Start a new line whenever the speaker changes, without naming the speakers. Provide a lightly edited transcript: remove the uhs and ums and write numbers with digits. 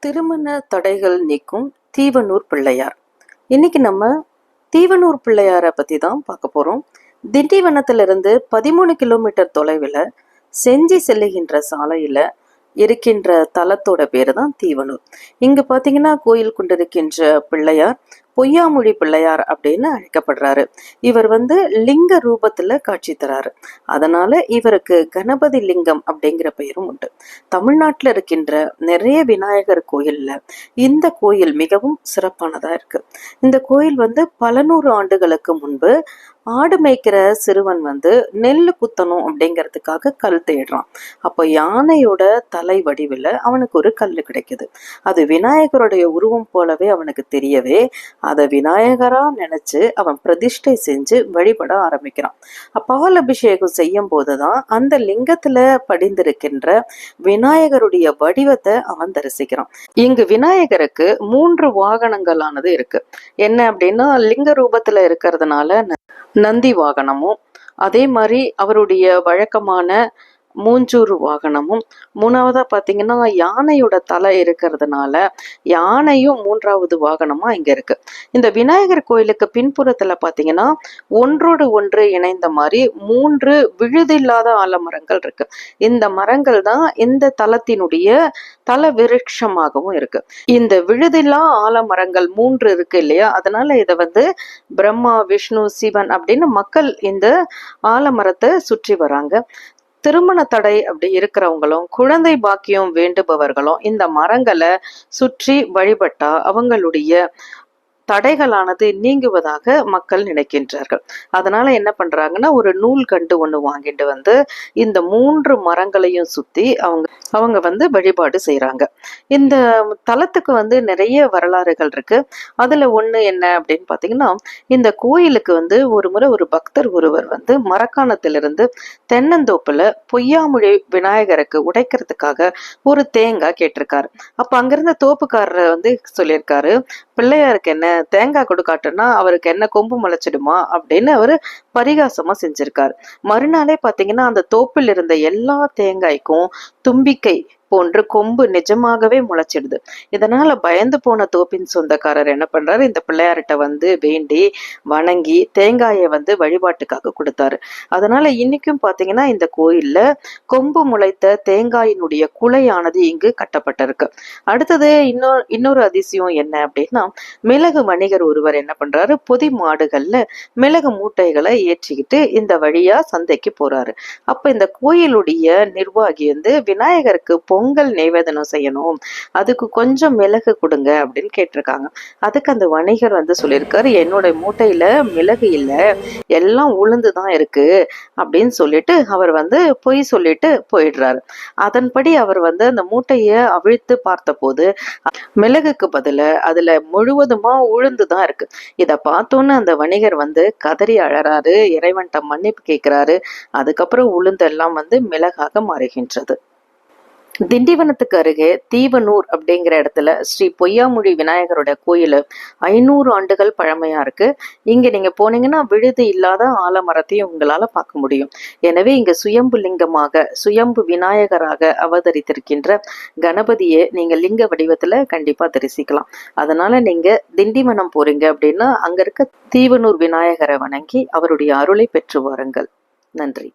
திருமண தடைகள் நீக்கும் தீவனூர் பிள்ளையார். இன்னைக்கு நம்ம தீவனூர் பிள்ளையாரை பத்தி தான் பார்க்க போறோம். திண்டிவனத்திலிருந்து 13 கிலோமீட்டர் தொலைவில் செஞ்சி செல்லுகின்ற சாலையில இருக்கின்ற தலத்தோட பேரு தான் தீவனூர். இங்க பாத்தீங்கன்னா கோயில் கொண்டிருக்கின்ற பிள்ளையார் பொய்யாமொழி பிள்ளையார் அப்படின்னு அழைக்கப்படுறாரு. இவர் லிங்க ரூபத்துல காட்சி தராரு. அதனால இவருக்கு கணபதி லிங்கம் அப்படிங்கிற பெயரும் உண்டு. தமிழ்நாட்டுல இருக்கின்ற நிறைய விநாயகர் கோயில்ல இந்த கோயில் மிகவும் சிறப்பானதா இருக்கு. இந்த கோயில் பல நூறு ஆண்டுகளுக்கு முன்பு ஆடு மேய்க்கிற சிறுவன் நெல் குத்தணும் அப்படிங்கிறதுக்காக கல் தேடுறான். அப்போ யானையோட தலை வடிவில் அவனுக்கு ஒரு கல் கிடைக்குது. அது விநாயகருடைய உருவம் போலவே அவனுக்கு தெரியவே அதை விநாயகரா நினைச்சு அவன் பிரதிஷ்டை செஞ்சு வழிபட ஆரம்பிக்கிறான். பால் அபிஷேகம் செய்யும் போதுதான் அந்த லிங்கத்துல படிந்திருக்கின்ற விநாயகருடைய வடிவத்தை அவன் தரிசிக்கிறான். இங்கு விநாயகருக்கு 3 வாகனங்களானது இருக்கு. என்ன அப்படின்னா, லிங்க ரூபத்துல இருக்கிறதுனால நந்தி வாகனமும், அதே மாதிரி அவருடைய வழக்கமான மூஞ்சூர் வாகனமும், 3வதா பாத்தீங்கன்னா யானையோட தலை இருக்கிறதுனால யானையும் 3வது வாகனமா இங்க இருக்கு. இந்த விநாயகர் கோயிலுக்கு பின்புறத்துல பாத்தீங்கன்னா ஒன்றோடு ஒன்று இணைந்த மாதிரி 3 விழுதில்லாத ஆலமரங்கள் இருக்கு. இந்த மரங்கள் தான் இந்த தலத்தினுடைய தல விருட்சமாகவும் இருக்கு. இந்த விழுதில்லா ஆலமரங்கள் 3 இருக்கு இல்லையா, அதனால இதை பிரம்மா, விஷ்ணு, சிவன் அப்படின்னு மக்கள் இந்த ஆலமரத்தை சுற்றி வராங்க. திருமண தடை அப்படி இருக்கிறவங்களும் குழந்தை பாக்கியம் வேண்டுபவர்களும் இந்த மரங்களை சுற்றி வழிபட்டா அவங்களுடைய தடைகளானது நீங்குவதாக மக்கள் நினைக்கின்றார்கள். அதனால என்ன பண்றாங்கன்னா, ஒரு நூல் கண்டு ஒண்ணு வாங்கிட்டு இந்த 3 மரங்களையும் சுத்தி அவங்க வழிபாடு செய்யறாங்க. இந்த தலத்துக்கு நிறைய வரலாறுகள் இருக்கு. அதுல ஒண்ணு என்ன அப்படின்னு பாத்தீங்கன்னா, இந்த கோயிலுக்கு ஒரு முறை ஒரு பக்தர் ஒருவர் மரக்காணத்திலிருந்து தென்னந்தோப்புல பொய்யாமொழி விநாயகருக்கு உடைக்கிறதுக்காக ஒரு தேங்காய் கேட்டிருக்காரு. அப்ப அங்கிருந்த தோப்புக்காரர் சொல்லியிருக்காரு, பிள்ளையாருக்கு என்ன தேங்காய் கொடுக்காட்டுன்னா அவருக்கு என்ன கொம்பு முளைச்சிடுமா அப்படின்னு அவரு பரிகாசமா செஞ்சிருக்காரு. மறுநாளே பாத்தீங்கன்னா அந்த தோப்பில் இருந்த எல்லா தேங்காய்க்கும் தும்பிக்கை போன்று கொம்பு நிஜமாகவே முளைச்சிடுது. இதனால பயந்து போன தோப்பின் சொந்தக்காரர் என்ன பண்றாரு, இந்த பிள்ளையார்கிட்ட வேண்டி வணங்கி தேங்காயை வழிபாட்டுக்காக கொடுத்தாரு. அதனால இன்னைக்கும் பாத்தீங்கன்னா இந்த கோயில்ல கொம்பு முளைத்த தேங்காயினுடைய குலையானது இங்கு கட்டப்பட்டிருக்கு. அடுத்தது இன்னொரு அதிசயம் என்ன அப்படின்னா, மிளகு வணிகர் ஒருவர் என்ன பண்றாரு, பொதி மாடுகள்ல மிளகு மூட்டைகளை ஏற்றிக்கிட்டு இந்த வழியா சந்தைக்கு போறாரு. அப்ப இந்த கோயிலுடைய நிர்வாகி விநாயகருக்கு பொங்கல் நைவேதனம் செய்யணும், அதுக்கு கொஞ்சம் மிளகு கொடுங்க அப்படின்னு கேட்டிருக்காங்க. அதுக்கு அந்த வணிகர் சொல்லியிருக்காரு, என்னோட மூட்டையில மிளகு இல்ல, எல்லாம் உளுந்துதான் இருக்கு அப்படின்னு சொல்லிட்டு அவர் பொய் சொல்லிட்டு போயிடுறாரு. அதன்படி அவர் அந்த மூட்டைய அவிழ்த்து பார்த்த போது மிளகுக்கு பதில அதுல முழுவதுமா உளுந்துதான் இருக்கு. இத பார்த்தோன்னு அந்த வணிகர் கதறி அழறாரு, இறைவன்ட்ட மன்னிப்பு கேட்கிறாரு. அதுக்கப்புறம் உளுந்தெல்லாம் மிளகாக மாறுகின்றது. திண்டிவனத்துக்கு அருகே தீவனூர் அப்படிங்கிற இடத்துல ஸ்ரீ பொய்யாமொழி விநாயகரோட கோயில் 500 ஆண்டுகள் பழமையா இருக்கு. இங்க நீங்க போனீங்கன்னா விழுது இல்லாத ஆலமரத்தையும் உங்களால பார்க்க முடியும். எனவே இங்க சுயம்பு லிங்கமாக, சுயம்பு விநாயகராக அவதரித்திருக்கின்ற கணபதியை நீங்க லிங்க வடிவத்துல கண்டிப்பா தரிசிக்கலாம். அதனால நீங்க திண்டிவனம் போறீங்க அப்படின்னா அங்க இருக்க தீவனூர் விநாயகரை வணங்கி அவருடைய அருளை பெற்று வாருங்கள். நன்றி.